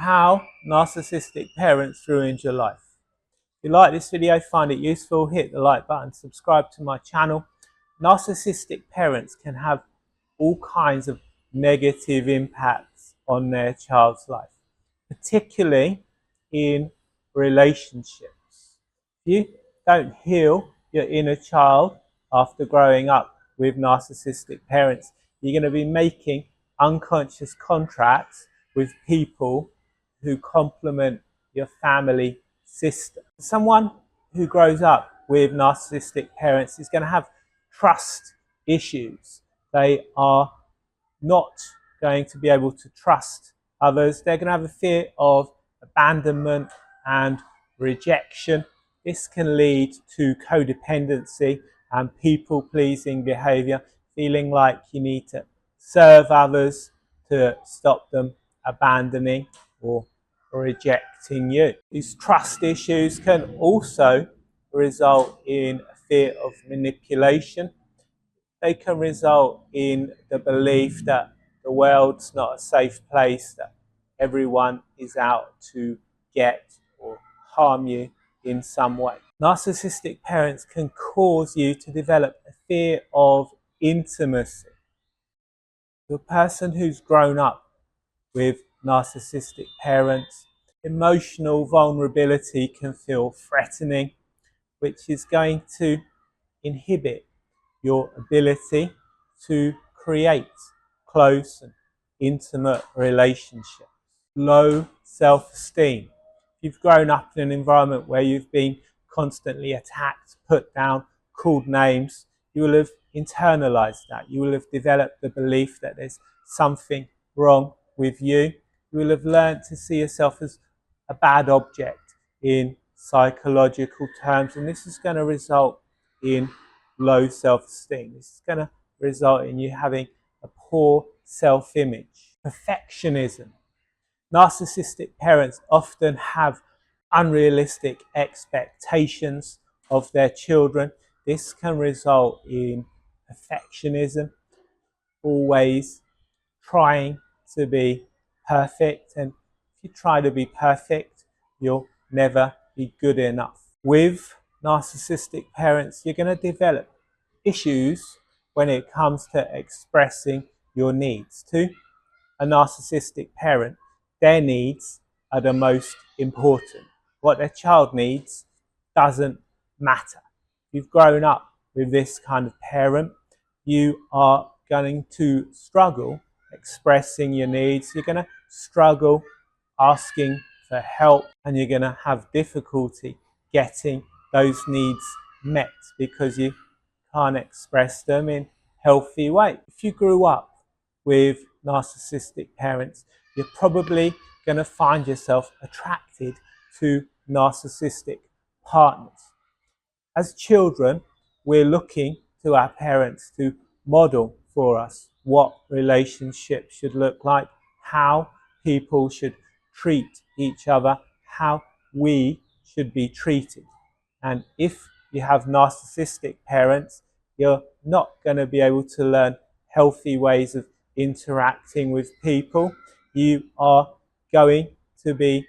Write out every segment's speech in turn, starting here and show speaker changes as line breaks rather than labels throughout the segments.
How narcissistic parents ruined your life. If you like this video, find it useful, hit the like button, subscribe to my channel. Narcissistic parents can have all kinds of negative impacts on their child's life, particularly in relationships. If you don't heal your inner child after growing up with narcissistic parents, you're going to be making unconscious contracts with people who complement your family system. Someone who grows up with narcissistic parents is going to have trust issues. They are not going to be able to trust others. They're going to have a fear of abandonment and rejection. This can lead to codependency and people-pleasing behavior, feeling like you need to serve others to stop them abandoning or rejecting you. These trust issues can also result in a fear of manipulation. They can result in the belief that the world's not a safe place, that everyone is out to get or harm you in some way. Narcissistic parents can cause you to develop a fear of intimacy. The person who's grown up with narcissistic parents, emotional vulnerability can feel threatening, which is going to inhibit your ability to create close and intimate relationships. Low self-esteem. If you've grown up in an environment where you've been constantly attacked, put down, called names, you will have internalized that. You will have developed the belief that there's something wrong with you. You will have learned to see yourself as a bad object in psychological terms, and this is going to result in low self-esteem. This is going to result in you having a poor self-image. Perfectionism. Narcissistic parents often have unrealistic expectations of their children. This can result in perfectionism, always trying to be perfect. And if you try to be perfect, you'll never be good enough. With narcissistic parents, you're going to develop issues when it comes to expressing your needs. To a narcissistic parent, their needs are the most important. What their child needs doesn't matter. If you've grown up with this kind of parent, you are going to struggle expressing your needs. You're going to struggle asking for help, and you're going to have difficulty getting those needs met because you can't express them in healthy way. If you grew up with narcissistic parents, you're probably going to find yourself attracted to narcissistic partners. As children, we're looking to our parents to model for us what relationships should look like, how people should treat each other, how we should be treated. And if you have narcissistic parents, you're not going to be able to learn healthy ways of interacting with people. You are going to be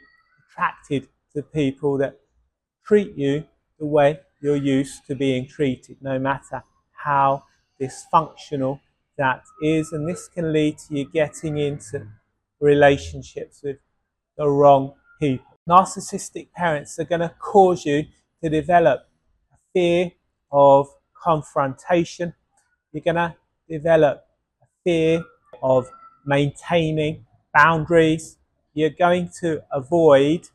attracted to people that treat you the way you're used to being treated, no matter how dysfunctional that is. And this can lead to you getting into relationships with the wrong people. Narcissistic parents are going to cause you to develop a fear of confrontation. You're going to develop a fear of maintaining boundaries. You're going to avoid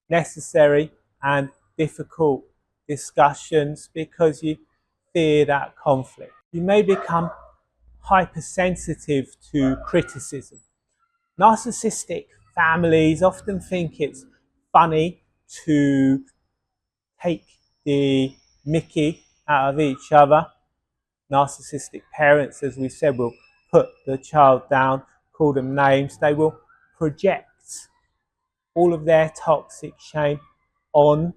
necessary and difficult discussions because you fear that conflict. You may become hypersensitive to criticism. Narcissistic families often think it's funny to take the mickey out of each other. Narcissistic parents, as we said, will put the child down, call them names. They will project all of their toxic shame on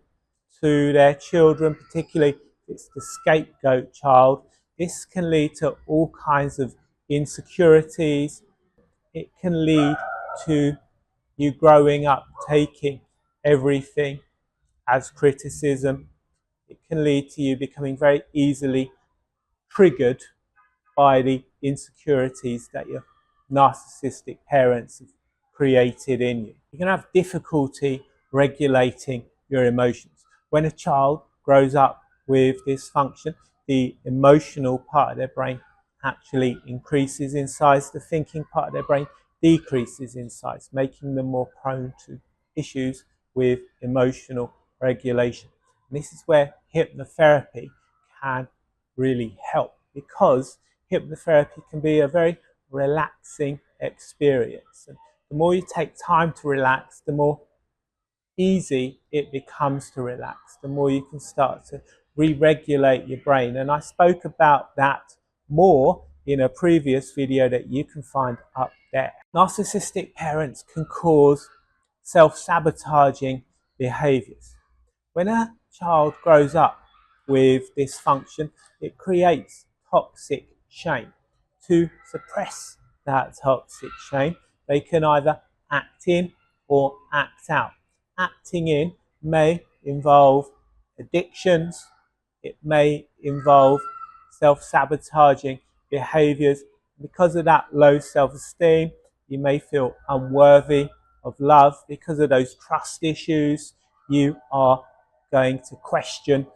to their children, particularly if it's the scapegoat child. This can lead to all kinds of insecurities. It can lead to you growing up taking everything as criticism. It can lead to you becoming very easily triggered by the insecurities that your narcissistic parents have created in you. You can have difficulty regulating your emotions. When a child grows up with dysfunction, the emotional part of their brain actually increases in size, the thinking part of their brain decreases in size, making them more prone to issues with emotional regulation. And this is where hypnotherapy can really help, because hypnotherapy can be a very relaxing experience. And the more you take time to relax, the more easy it becomes to relax, the more you can start to re-regulate your brain. And I spoke about that more in a previous video that you can find up there. Narcissistic parents can cause self-sabotaging behaviors. When a child grows up with dysfunction, it creates toxic shame. To suppress that toxic shame, they can either act in or act out. Acting in may involve addictions, it may involve self-sabotaging behaviors. Because of that low self-esteem, you may feel unworthy of love. Because of those trust issues, you are going to question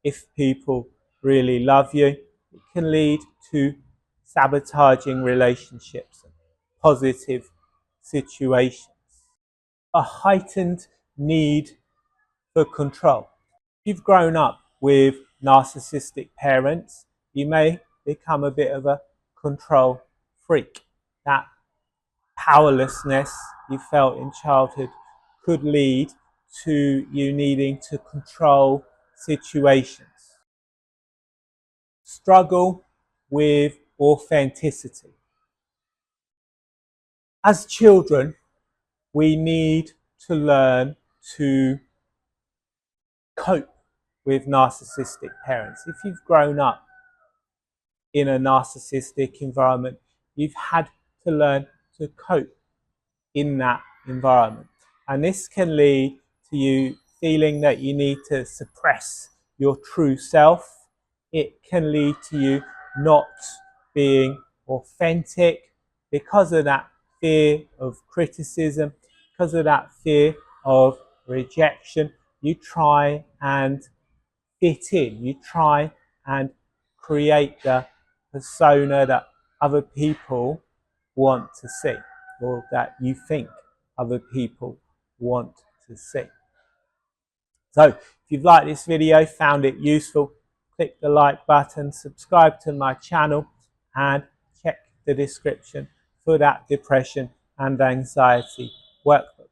if people really love you. It can lead to sabotaging relationships and positive situations. A heightened need for control. If you've grown up with narcissistic parents, you may become a bit of a control freak. That powerlessness you felt in childhood could lead to you needing to control situations. Struggle with authenticity. As children, we need to learn to cope with narcissistic parents. If you've grown up in a narcissistic environment, you've had to learn to cope in that environment. And this can lead to you feeling that you need to suppress your true self. It can lead to you not being authentic because of that fear of criticism, because of that fear of rejection. You try and fit in, you try and create the persona that other people want to see, or that you think other people want to see. So if you've liked this video, found it useful, click the like button, subscribe to my channel, and check the description for that depression and anxiety workbook.